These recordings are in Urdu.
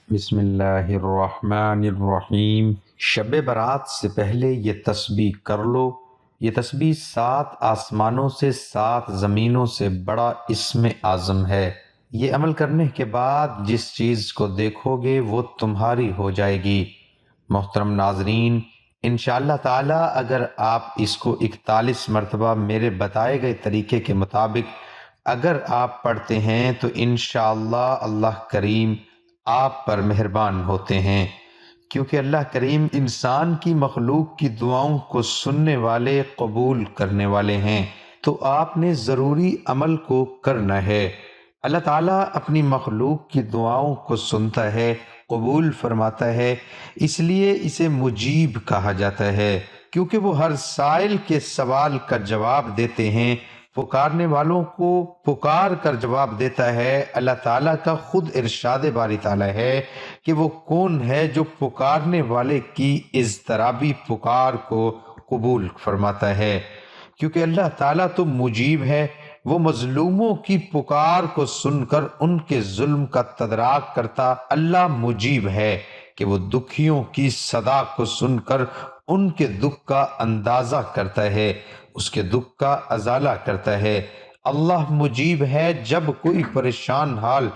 بسم اللہ الرحمن الرحیم۔ شب برات سے پہلے یہ تسبیح کر لو۔ یہ تسبیح 7 آسمانوں سے 7 زمینوں سے بڑا اسم اعظم ہے۔ یہ عمل کرنے کے بعد جس چیز کو دیکھو گے وہ تمہاری ہو جائے گی۔ محترم ناظرین، انشاءاللہ تعالی اگر آپ اس کو 41 مرتبہ میرے بتائے گئے طریقے کے مطابق اگر آپ پڑھتے ہیں تو انشاءاللہ اللہ کریم آپ پر مہربان ہوتے ہیں، کیونکہ اللہ کریم انسان کی مخلوق کی دعاؤں کو سننے والے، قبول کرنے والے ہیں، تو آپ نے ضروری عمل کو کرنا ہے۔ اللہ تعالیٰ اپنی مخلوق کی دعاؤں کو سنتا ہے، قبول فرماتا ہے، اس لیے اسے مجیب کہا جاتا ہے، کیونکہ وہ ہر سائل کے سوال کا جواب دیتے ہیں، پکارنے والوں کو پکار کر جواب دیتا ہے۔ اللہ تعالیٰ کا خود ارشاد باری تعالیٰ ہے کہ وہ کون ہے جو پکارنے والے کی اضطرابی پکار کو قبول فرماتا ہے، کیونکہ اللہ تعالیٰ تو مجیب ہے، وہ مظلوموں کی پکار کو سن کر ان کے ظلم کا تدراک کرتا۔ اللہ مجیب ہے کہ وہ دکھیوں کی صدا کو سن کر ان کے دکھ کا اندازہ کرتا ہے، اس کے دکھ کا ازالہ کرتا ہے۔ اللہ مجیب ہے، جب کوئی پریشان حال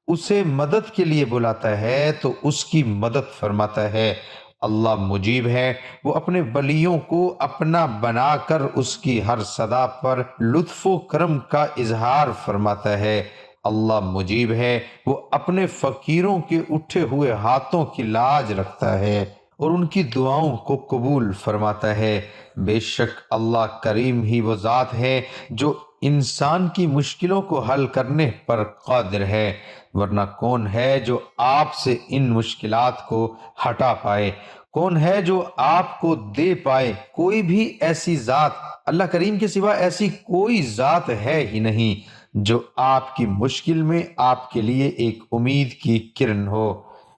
اسے مدد کے لیے بلاتا ہے تو اس کی مدد فرماتا ہے۔ اللہ مجیب ہے، وہ اپنے ولیوں کو اپنا بنا کر اس کی ہر صدا پر لطف و کرم کا اظہار فرماتا ہے۔ اللہ مجیب ہے، وہ اپنے فقیروں کے اٹھے ہوئے ہاتھوں کی لاج رکھتا ہے اور ان کی دعاؤں کو قبول فرماتا ہے۔ بے شک اللہ کریم ہی وہ ذات ہے جو انسان کی مشکلوں کو حل کرنے پر قادر ہے، ورنہ کون ہے جو آپ سے ان مشکلات کو ہٹا پائے؟ کون ہے جو آپ کو دے پائے؟ کوئی بھی ایسی ذات اللہ کریم کے سوا ایسی کوئی ذات ہے ہی نہیں جو آپ کی مشکل میں آپ کے لیے ایک امید کی کرن ہو۔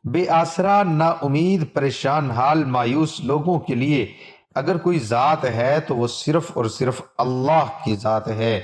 بے آسرا، نا امید، پریشان حال، مایوس لوگوں کے لیے اگر کوئی ذات ہے تو وہ صرف اور صرف اللہ کی ذات ہے،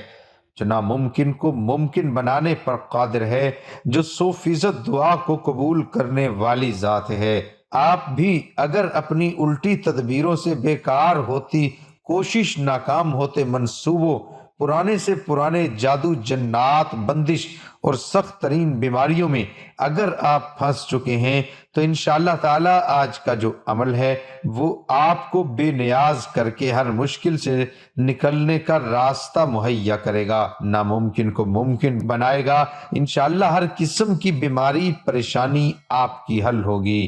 جو ناممکن کو ممکن بنانے پر قادر ہے، جو 100% دعا کو قبول کرنے والی ذات ہے۔ آپ بھی اگر اپنی الٹی تدبیروں سے بیکار ہوتی کوشش، ناکام ہوتے منصوبوں، پرانے سے پرانے جادو، جنات، بندش اور سخت ترین بیماریوں میں اگر آپ پھنس چکے ہیں تو انشاءاللہ تعالی آج کا جو عمل ہے وہ آپ کو بے نیاز کر کے ہر مشکل سے نکلنے کا راستہ مہیا کرے گا، ناممکن کو ممکن بنائے گا۔ انشاءاللہ ہر قسم کی بیماری، پریشانی آپ کی حل ہوگی۔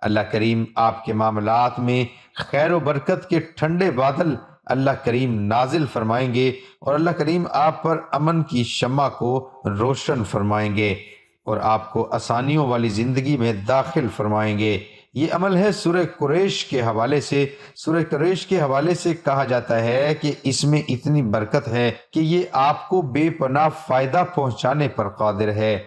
اللہ کریم آپ کے معاملات میں خیر و برکت کے ٹھنڈے بادل اللہ کریم نازل فرمائیں گے، اور اللہ کریم آپ پر امن کی شمع کو روشن فرمائیں گے اور آپ کو آسانیوں والی زندگی میں داخل فرمائیں گے۔ یہ عمل ہے سورہ قریش کے حوالے سے۔ سورہ قریش کے حوالے سے کہا جاتا ہے کہ اس میں اتنی برکت ہے کہ یہ آپ کو بے پناہ فائدہ پہنچانے پر قادر ہے۔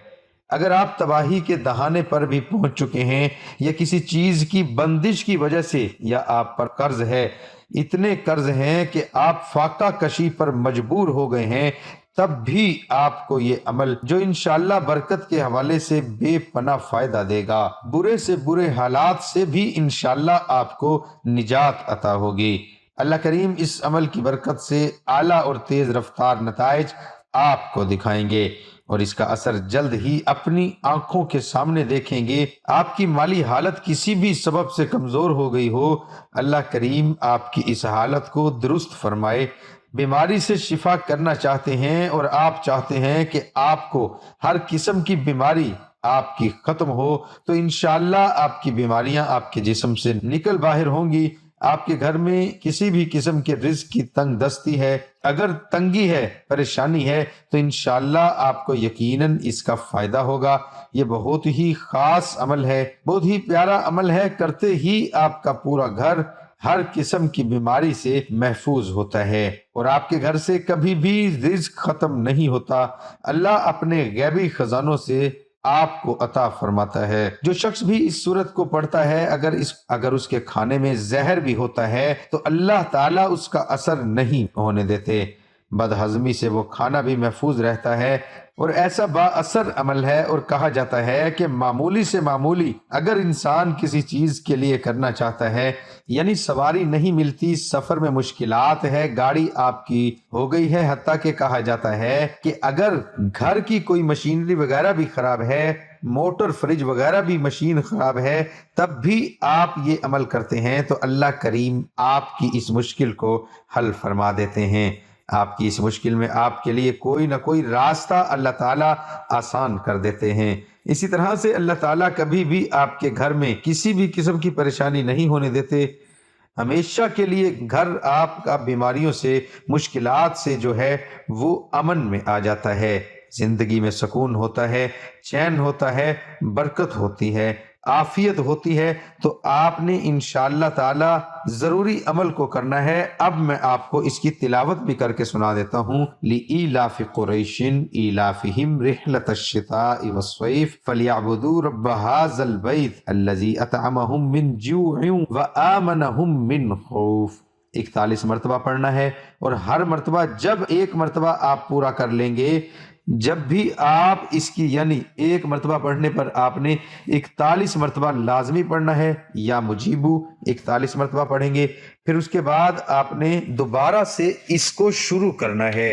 اگر آپ تباہی کے دہانے پر بھی پہنچ چکے ہیں یا کسی چیز کی بندش کی وجہ سے، یا آپ پر قرض ہے، اتنے قرض ہیں کہ آپ فاقہ کشی پر مجبور ہو گئے ہیں، تب بھی آپ کو یہ عمل جو انشاءاللہ برکت کے حوالے سے بے پناہ فائدہ دے گا، برے سے برے حالات سے بھی انشاءاللہ آپ کو نجات عطا ہوگی۔ اللہ کریم اس عمل کی برکت سے اعلیٰ اور تیز رفتار نتائج آپ کو دکھائیں گے، اور اس کا اثر جلد ہی اپنی آنکھوں کے سامنے دیکھیں گے۔ آپ کی مالی حالت کسی بھی سبب سے کمزور ہو گئی ہو، اللہ کریم آپ کی اس حالت کو درست فرمائے۔ بیماری سے شفا کرنا چاہتے ہیں اور آپ چاہتے ہیں کہ آپ کو ہر قسم کی بیماری آپ کی ختم ہو، تو انشاءاللہ آپ کی بیماریاں آپ کے جسم سے نکل باہر ہوں گی۔ آپ کے گھر میں کسی بھی قسم کے رزق کی تنگ دستی ہے، اگر تنگی ہے، پریشانی ہے، تو انشاءاللہ آپ کو یقیناً اس کا فائدہ ہوگا۔ یہ بہت ہی خاص عمل ہے، بہت ہی پیارا عمل ہے، کرتے ہی آپ کا پورا گھر ہر قسم کی بیماری سے محفوظ ہوتا ہے اور آپ کے گھر سے کبھی بھی رزق ختم نہیں ہوتا۔ اللہ اپنے غیبی خزانوں سے آپ کو عطا فرماتا ہے۔ جو شخص بھی اس سورت کو پڑھتا ہے، اگر اس کے کھانے میں زہر بھی ہوتا ہے تو اللہ تعالیٰ اس کا اثر نہیں ہونے دیتے، بد ہضمی سے وہ کھانا بھی محفوظ رہتا ہے، اور ایسا با اثر عمل ہے، اور کہا جاتا ہے کہ معمولی سے معمولی اگر انسان کسی چیز کے لیے کرنا چاہتا ہے، یعنی سواری نہیں ملتی، سفر میں مشکلات ہے، گاڑی آپ کی ہو گئی ہے، حتیٰ کہ کہا جاتا ہے کہ اگر گھر کی کوئی مشینری وغیرہ بھی خراب ہے، موٹر فریج وغیرہ بھی مشین خراب ہے، تب بھی آپ یہ عمل کرتے ہیں تو اللہ کریم آپ کی اس مشکل کو حل فرما دیتے ہیں۔ آپ کی اس مشکل میں آپ کے لیے کوئی نہ کوئی راستہ اللہ تعالیٰ آسان کر دیتے ہیں۔ اسی طرح سے اللہ تعالیٰ کبھی بھی آپ کے گھر میں کسی بھی قسم کی پریشانی نہیں ہونے دیتے، ہمیشہ کے لیے گھر آپ کا بیماریوں سے، مشکلات سے جو ہے وہ امن میں آ جاتا ہے، زندگی میں سکون ہوتا ہے، چین ہوتا ہے، برکت ہوتی ہے، عافیت ہوتی ہے۔ تو آپ نے انشاءاللہ تعالی ضروری عمل کو کرنا ہے۔ اب میں آپ کو اس کی تلاوت بھی کر کے سنا دیتا ہوں۔ لِإِيلَافِ قُرَيْشٍ إِيلَافِهِمْ رِحْلَةَ الشِّتَاءِ وَالصَّيْفِ فَلْيَعْبُدُوا رَبَّ هَٰذَا الْبَيْتِ الَّذِي أَطْعَمَهُم مِّن جُوعٍ وَآمَنَهُم مِّن خَوْفٍ۔ 41 مرتبہ پڑھنا ہے، اور ہر مرتبہ جب ایک مرتبہ آپ پورا کر لیں گے، جب بھی آپ اس کی یعنی ایک مرتبہ پڑھنے پر آپ نے 41 مرتبہ لازمی پڑھنا ہے، یا مجیبو 41 مرتبہ پڑھیں گے، پھر اس کے بعد آپ نے دوبارہ سے اس کو شروع کرنا ہے،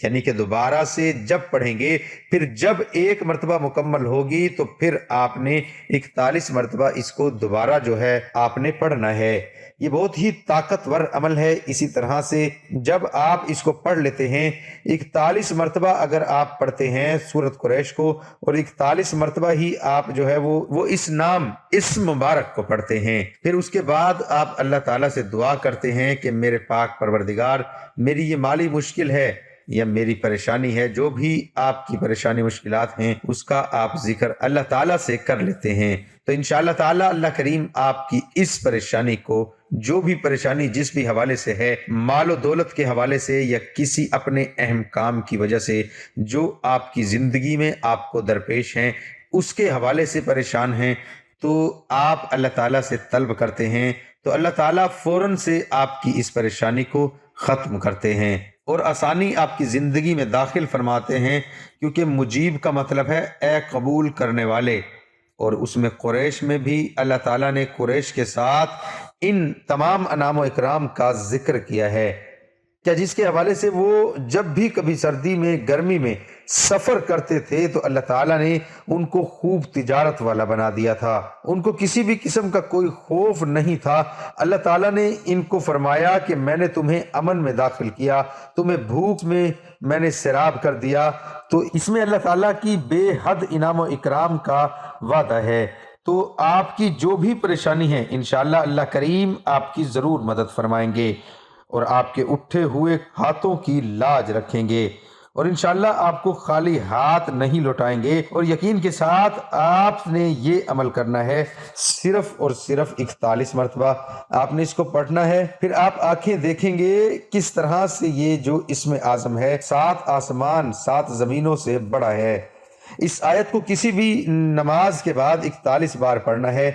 یعنی کہ دوبارہ سے جب پڑھیں گے، پھر جب ایک مرتبہ مکمل ہوگی تو پھر آپ نے 41 مرتبہ اس کو دوبارہ جو ہے آپ نے پڑھنا ہے۔ یہ بہت ہی طاقتور عمل ہے۔ اسی طرح سے جب آپ اس کو پڑھ لیتے ہیں، 41 مرتبہ اگر آپ پڑھتے ہیں سورۃ قریش کو، اور 41 مرتبہ ہی آپ جو ہے وہ اسم مبارک کو پڑھتے ہیں، پھر اس کے بعد آپ اللہ تعالیٰ سے دعا کرتے ہیں کہ میرے پاک پروردگار، میری یہ مالی مشکل ہے یا میری پریشانی ہے، جو بھی آپ کی پریشانی مشکلات ہیں اس کا آپ ذکر اللہ تعالیٰ سے کر لیتے ہیں، تو انشاءاللہ تعالیٰ اللہ کریم آپ کی اس پریشانی کو، جو بھی پریشانی جس بھی حوالے سے ہے، مال و دولت کے حوالے سے یا کسی اپنے اہم کام کی وجہ سے جو آپ کی زندگی میں آپ کو درپیش ہیں، اس کے حوالے سے پریشان ہیں، تو آپ اللہ تعالیٰ سے طلب کرتے ہیں تو اللہ تعالیٰ فوراً سے آپ کی اس پریشانی کو ختم کرتے ہیں اور آسانی آپ کی زندگی میں داخل فرماتے ہیں، کیونکہ مجیب کا مطلب ہے اے قبول کرنے والے، اور اس میں قریش میں بھی اللہ تعالیٰ نے قریش کے ساتھ ان تمام انعام و اکرام کا ذکر کیا ہے، کیا جس کے حوالے سے وہ جب بھی کبھی سردی میں، گرمی میں سفر کرتے تھے تو اللہ تعالیٰ نے ان کو خوب تجارت والا بنا دیا تھا، ان کو کسی بھی قسم کا کوئی خوف نہیں تھا۔ اللہ تعالیٰ نے ان کو فرمایا کہ میں نے تمہیں امن میں داخل کیا، تمہیں بھوک میں نے سیراب کر دیا، تو اس میں اللہ تعالیٰ کی بے حد انعام و اکرام کا وعدہ ہے۔ تو آپ کی جو بھی پریشانی ہے انشاءاللہ اللہ کریم آپ کی ضرور مدد فرمائیں گے، اور آپ کے اٹھے ہوئے ہاتھوں کی لاج رکھیں گے، اور انشاءاللہ آپ کو خالی ہاتھ نہیں لوٹائیں گے۔ اور یقین کے ساتھ آپ نے یہ عمل کرنا ہے، صرف اور صرف 41 مرتبہ آپ نے اس کو پڑھنا ہے، پھر آپ آنکھیں دیکھیں گے کس طرح سے یہ جو اسم اعظم ہے 7 آسمان 7 زمینوں سے بڑا ہے۔ اس آیت کو کسی بھی نماز کے بعد 41 بار پڑھنا ہے،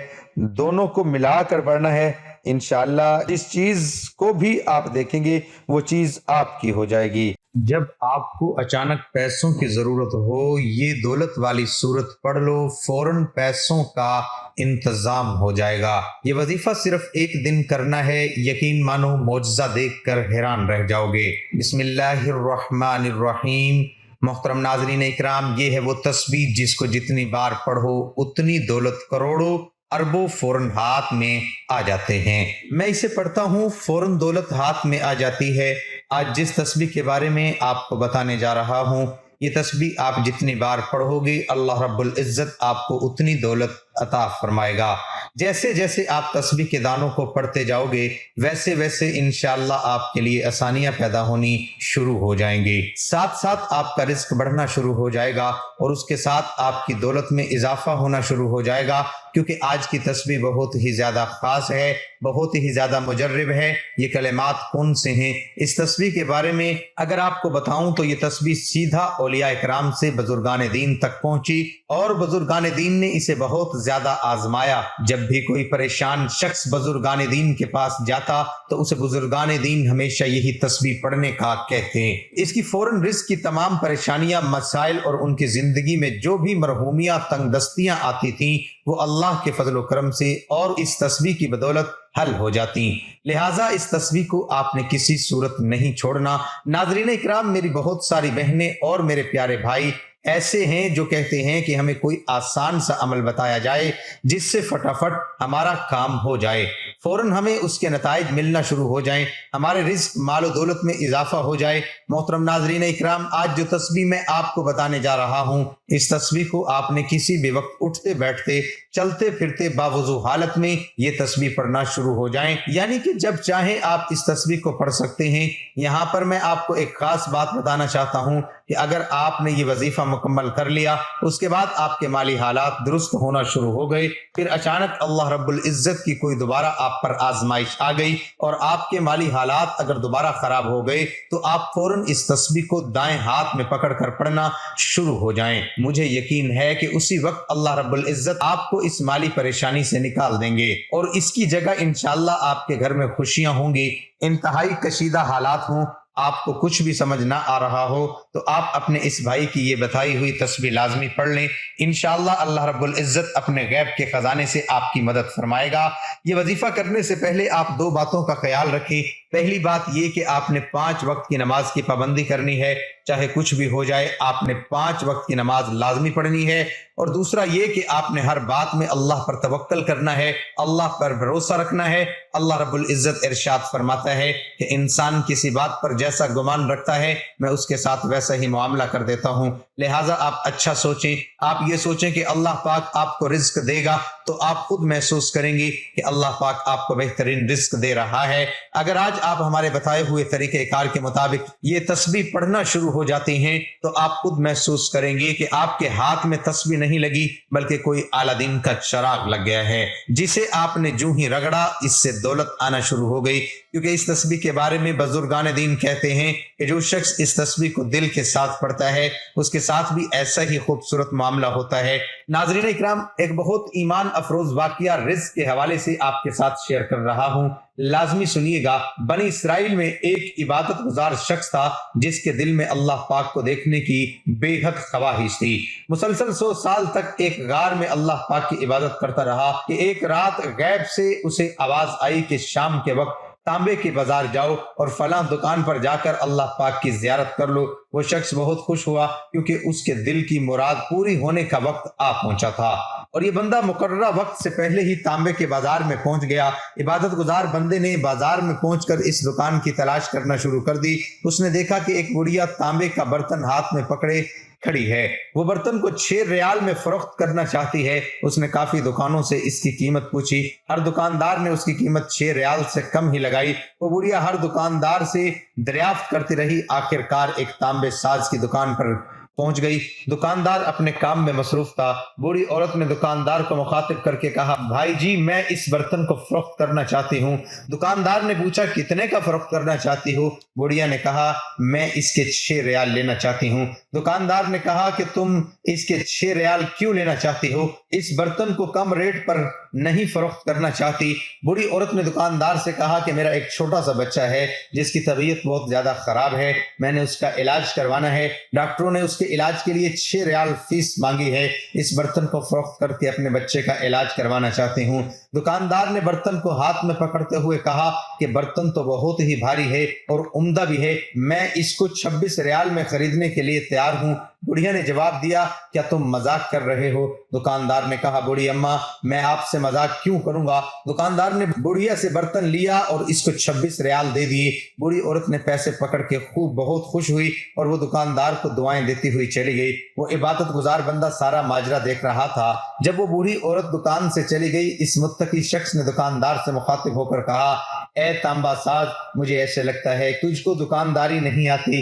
دونوں کو ملا کر پڑھنا ہے، انشاءاللہ جس چیز کو بھی آپ دیکھیں گے وہ چیز آپ کی ہو جائے گی۔ جب آپ کو اچانک پیسوں کی ضرورت ہو، یہ دولت والی صورت پڑھ لو، فوراً پیسوں کا انتظام ہو جائے گا۔ یہ وظیفہ صرف ایک دن کرنا ہے، یقین مانو معجزہ دیکھ کر حیران رہ جاؤ گے۔ بسم اللہ الرحمن الرحیم۔ محترم ناظرین اکرام، یہ ہے وہ تسبیح جس کو جتنی بار پڑھو اتنی دولت کروڑوں اربوں فوراً ہاتھ میں آ جاتے ہیں۔ میں اسے پڑھتا ہوں، فوراً دولت ہاتھ میں آ جاتی ہے۔ آج جس تسبیح کے بارے میں آپ کو بتانے جا رہا ہوں، یہ تسبیح آپ جتنی بار پڑھو گے اللہ رب العزت آپ کو اتنی دولت عطا فرمائے گا۔ جیسے جیسے آپ تسبیح کے دانوں کو پڑھتے جاؤ گے ویسے ویسے انشاءاللہ آپ کے لیے آسانیاں پیدا ہونی شروع ہو جائیں گی، ساتھ ساتھ آپ کا رزق بڑھنا شروع ہو جائے گا، اور اس کے ساتھ آپ کی دولت میں اضافہ ہونا شروع ہو جائے گا، کیونکہ آج کی تسبیح بہت ہی زیادہ خاص ہے، بہت ہی زیادہ مجرب ہے۔ یہ کلمات کون سے ہیں؟ اس تسبیح کے بارے میں اگر آپ کو بتاؤں تو یہ تسبیح سیدھا اولیاء کرام سے بزرگان دین تک پہنچی، اور بزرگان دین نے اسے بہت زیادہ آزمایا۔ جب بھی کوئی پریشان شخص بزرگان دین کے پاس جاتا تو اسے بزرگان دین ہمیشہ یہی تسبیح پڑھنے کا کہتے ہیں۔ اس کی فوراً رزق کی تمام پریشانیاں، مسائل اور ان کی زندگی میں جو بھی مرحومیاں، تنگ دستیاں آتی تھیں وہ اللہ کے فضل و کرم سے اور اس تسبیح کی بدولت حل ہو جاتی۔ لہٰذا اس تسبیح کو آپ نے کسی صورت نہیں چھوڑنا۔ ناظرین اکرام، میری بہت ساری بہنیں اور میرے پیارے بھائی ایسے ہیں جو کہتے ہیں کہ ہمیں کوئی آسان سا عمل بتایا جائے جس سے فٹافٹ ہمارا کام ہو جائے، فوراً ہمیں اس کے نتائج ملنا شروع ہو جائیں، ہمارے رزق، مال و دولت میں اضافہ ہو جائے۔ محترم ناظرین اکرام، آج جو تسبیح میں آپ کو بتانے جا رہا ہوں، اس تسبیح کو آپ نے کسی بھی وقت اٹھتے بیٹھتے، چلتے پھرتے، باوضو حالت میں یہ تسبیح پڑھنا شروع ہو جائیں، یعنی کہ جب چاہیں آپ اس تسبیح کو پڑھ سکتے ہیں۔ یہاں پر میں آپ کو ایک خاص بات بتانا چاہتا ہوں کہ اگر آپ نے یہ وظیفہ مکمل کر لیا، اس کے بعد آپ کے مالی حالات درست ہونا شروع ہو گئے، پھر اچانک اللہ رب العزت کی کوئی دوبارہ آپ پر آزمائش آ گئی اور آپ کے مالی حالات اگر دوبارہ خراب ہو گئے تو آپ فوراً اس تسبیح کو دائیں ہاتھ میں پکڑ کر پڑھنا شروع ہو جائیں۔ مجھے یقین ہے کہ اسی وقت اللہ رب العزت آپ کو اس مالی پریشانی سے نکال دیں گے اور اس کی جگہ انشاءاللہ آپ کے گھر میں خوشیاں ہوں گی۔ انتہائی کشیدہ حالات ہوں، آپ کو کچھ بھی سمجھ نہ آ رہا ہو تو آپ اپنے اس بھائی کی یہ بتائی ہوئی تسبیح لازمی پڑھ لیں، انشاءاللہ اللہ رب العزت اپنے غیب کے خزانے سے آپ کی مدد فرمائے گا۔ یہ وظیفہ کرنے سے پہلے آپ دو باتوں کا خیال رکھیں۔ پہلی بات یہ کہ آپ نے 5 وقت کی نماز کی پابندی کرنی ہے، چاہے کچھ بھی ہو جائے آپ نے 5 وقت کی نماز لازمی پڑھنی ہے۔ اور دوسرا یہ کہ آپ نے ہر بات میں اللہ پر توکل کرنا ہے، اللہ پر بھروسہ رکھنا ہے۔ اللہ رب العزت ارشاد فرماتا ہے کہ انسان کسی بات پر جیسا گمان رکھتا ہے میں اس کے ساتھ ویسا ہی معاملہ کر دیتا ہوں۔ لہٰذا آپ اچھا سوچیں، آپ یہ سوچیں کہ اللہ پاک آپ کو رزق دے گا تو آپ خود محسوس کریں گے کہ اللہ پاک آپ کو بہترین رزق دے رہا ہے۔ اگر آج آپ ہمارے بتائے ہوئے طریقہ کار کے مطابق یہ تسبیح پڑھنا شروع ہو جاتے ہیں تو آپ خود محسوس کریں گے کہ آپ کے ہاتھ میں تسبیح نہیں لگی بلکہ کوئی اعلیٰ دین کا چراغ لگ گیا ہے، جسے آپ نے جو ہی رگڑا اس سے دولت آنا شروع ہو گئی۔ کیونکہ اس تسبیح کے بارے میں بزرگان دین کہتے ہیں کہ جو شخص اس تسبیح کو دل کے ساتھ پڑھتا ہے اس کے ساتھ بھی ایسا ہی خوبصورت معاملہ ہوتا ہے۔ ناظرین اکرام، ایک بہت ایمان افروز واقعہ رزق کے حوالے سے آپ کے ساتھ شیئر کر رہا ہوں، لازمی سنیے گا۔ بنی اسرائیل میں ایک عبادت گزار شخص تھا جس کے دل میں اللہ پاک کو دیکھنے کی بے حد خواہش تھی۔ مسلسل 100 سال تک ایک غار میں اللہ پاک کی عبادت کرتا رہا کہ ایک رات غیب سے اسے آواز آئی کہ شام کے وقت تانبے کے بازار جاؤ اور فلاں دکان پر جا کر اللہ پاک کی زیارت کر لو۔ وہ شخص بہت خوش ہوا کیونکہ اس کے دل کی مراد پوری ہونے کا وقت آ پہنچا تھا اور یہ بندہ مقررہ وقت سے پہلے ہی تانبے کے بازار میں پہنچ گیا۔ عبادت گزار بندے نے بازار میں پہنچ کر اس دکان کی تلاش کرنا شروع کر دی۔ اس نے دیکھا کہ ایک بڑھیا تانبے کا برتن ہاتھ میں پکڑے کھڑی ہے، وہ برتن کو 6 ریال میں فروخت کرنا چاہتی ہے۔ اس نے کافی دکانوں سے اس کی قیمت پوچھی، ہر دکاندار نے اس کی قیمت 6 ریال سے کم ہی لگائی۔ وہ بڑھیا ہر دکاندار سے دریافت کرتی رہی، آخرکار ایک تانبے ساز کی دکان پر پہنچ گئی۔ دکاندار اپنے کام میں مصروف تھا۔ بوڑھی عورت نے دکاندار کو مخاطب کر کے کہا، بھائی جی میں اس برتن کو فروخت کرنا چاہتی ہوں۔ دکاندار نے پوچھا، کتنے کا فروخت کرنا چاہتی ہو؟ بوڑھیا نے کہا، میں اس کے 6 ریال لینا چاہتی ہوں۔ دکاندار نے کہا کہ تم اس کے 6 ریال کیوں لینا چاہتی ہو؟ اس برتن کو کم ریٹ پر نہیں فروخت کرنا چاہتی؟ بوڑھی عورت نے دکاندار سے کہا کہ میرا ایک چھوٹا سا بچہ ہے جس کی طبیعت بہت زیادہ خراب ہے، میں نے اس کا علاج کروانا ہے، ڈاکٹروں نے اس کے علاج کے لیے 6 ریال فیس مانگی ہے، اس برتن کو فروخت کر کے اپنے بچے کا علاج کروانا چاہتی ہوں۔ دکاندار نے برتن کو ہاتھ میں پکڑتے ہوئے کہا کہ برتن تو بہت ہی بھاری ہے اور عمدہ بھی ہے، میں اس کو 26 ریال میں خریدنے کے لیے تیار ہوں۔ بڑھیا نے جواب دیا، کیا تم مذاق کر رہے ہو؟ دکاندار نے کہا، بوڑھی اماں میں آپ سے مذاق کیوں کروں گا؟ دکاندار نے بڑھیا سے برتن لیا اور اس کو 26 ریال دے دیے۔ بوڑھی عورت نے پیسے پکڑ کے خوب بہت خوش ہوئی اور وہ دکاندار کو دعائیں دیتی ہوئی چلی گئی۔ وہ عبادت گزار بندہ سارا ماجرا دیکھ رہا تھا۔ جب وہ بوڑھی عورت دکان سے چلی گئی، اس متقی شخص نے دکاندار سے مخاطب ہو کر کہا، اے تانبا ساز، مجھے ایسے لگتا ہے تجھ کو دکانداری نہیں آتی،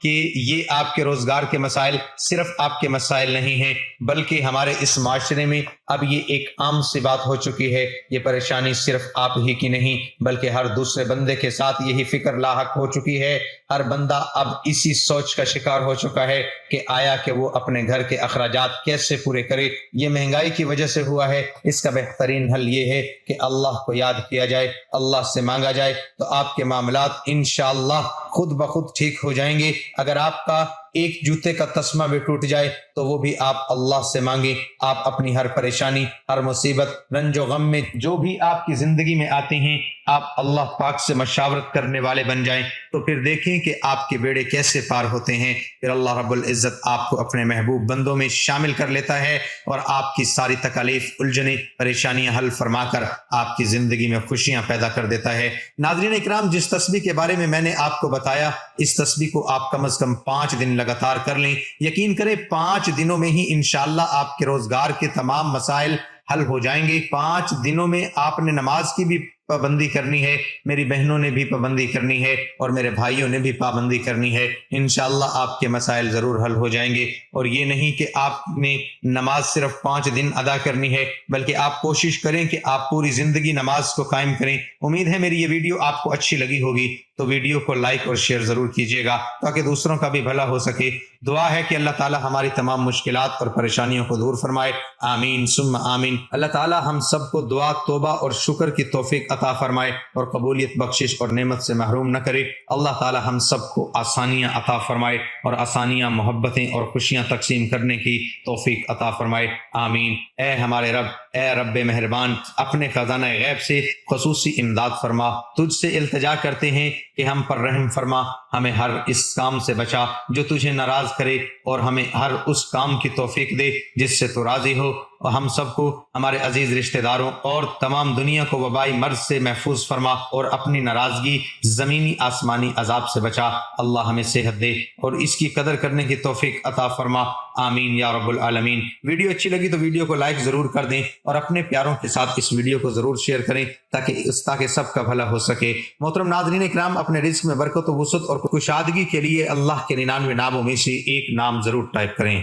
کہ یہ آپ کے روزگار کے مسائل صرف آپ کے مسائل نہیں ہیں، بلکہ ہمارے اس معاشرے میں اب یہ ایک عام سی بات ہو چکی ہے۔ یہ پریشانی صرف آپ ہی کی نہیں بلکہ ہر دوسرے بندے کے ساتھ یہی فکر لاحق ہو چکی ہے۔ ہر بندہ اب اسی سوچ کا شکار ہو چکا ہے کہ آیا کہ وہ اپنے گھر کے اخراجات کیسے پورے کرے۔ یہ مہنگائی کی وجہ سے ہوا ہے۔ اس کا بہترین حل یہ ہے کہ اللہ کو یاد کیا جائے، اللہ سے مانگا جائے، تو آپ کے معاملات انشاءاللہ خود بخود ٹھیک ہو جائیں گے۔ اگر آپ کا ایک جوتے کا تسمہ بھی ٹوٹ جائے تو وہ بھی آپ اللہ سے مانگیں۔ آپ اپنی ہر پریشانی، ہر مصیبت، رنج و غم میں جو بھی آپ کی زندگی میں آتے ہیں، آپ اللہ پاک سے مشاورت کرنے والے بن جائیں، تو پھر دیکھیں کہ آپ کے بیڑے کیسے پار ہوتے ہیں۔ پھر اللہ رب العزت آپ کو اپنے محبوب بندوں میں شامل کر لیتا ہے اور آپ کی ساری تکالیف، الجھنیں، پریشانیاں حل فرما کر آپ کی زندگی میں خوشیاں پیدا کر دیتا ہے۔ ناظرین اکرام، جس تسبیح کے بارے میں نے آپ کو بتایا، اس تسبیح کو آپ کم از کم 5 دن لگاتار کر لیں۔ یقین کریں 5 دنوں میں ہی انشاءاللہ آپ کے روزگار کے تمام مسائل حل ہو جائیں گے۔ 5 دنوں میں آپ نے نماز کی بھی پابندی کرنی ہے، میری بہنوں نے بھی پابندی کرنی ہے، اور میرے بھائیوں نے بھی پابندی کرنی ہے۔ انشاءاللہ آپ کے مسائل ضرور حل ہو جائیں گے۔ اور یہ نہیں کہ آپ نے نماز صرف 5 دن ادا کرنی ہے، بلکہ آپ کوشش کریں کہ آپ پوری زندگی نماز کو قائم کریں۔ امید ہے میری یہ ویڈیو آپ کو اچھی لگی ہوگی، تو ویڈیو کو لائک اور شیئر ضرور کیجیے گا تاکہ دوسروں کا بھی بھلا ہو سکے۔ دعا ہے کہ اللہ تعالی ہماری تمام مشکلات اور پریشانیوں کو دور فرمائے، آمین ثم آمین۔ اللہ تعالی ہم سب کو دعا، توبہ اور شکر کی توفیق عطا فرمائے اور قبولیت، بخشش اور نعمت سے محروم نہ کرے۔ اللہ تعالی ہم سب کو آسانیاں عطا فرمائے اور آسانیاں، محبتیں اور خوشیاں تقسیم کرنے کی توفیق عطا فرمائے، آمین۔ اے ہمارے رب، اے رب مہربان، اپنے خزانہ غیب سے خصوصی امداد فرما۔ تجھ سے التجا کرتے ہیں کہ ہم پر رحم فرما، ہمیں ہر اس کام سے بچا جو تجھے ناراض کرے، اور ہمیں ہر اس کام کی توفیق دے جس سے تو راضی ہو، اور ہم سب کو، ہمارے عزیز رشتہ داروں اور تمام دنیا کو وبائی مرض سے محفوظ فرما، اور اپنی ناراضگی، زمینی آسمانی عذاب سے بچا۔ اللہ ہمیں صحت دے اور اس کی قدر کرنے کی توفیق عطا فرما، آمین یا رب العالمین۔ ویڈیو اچھی لگی تو ویڈیو کو لائک ضرور کر دیں اور اپنے پیاروں کے ساتھ اس ویڈیو کو ضرور شیئر کریں تاکہ سب کا بھلا ہو سکے۔ محترم ناظرین اکرام، اپنے رزق میں برکت و وسعت اور کشادگی کے لیے اللہ کے 99 ناموں میں سے ایک نام ضرور ٹائپ کریں۔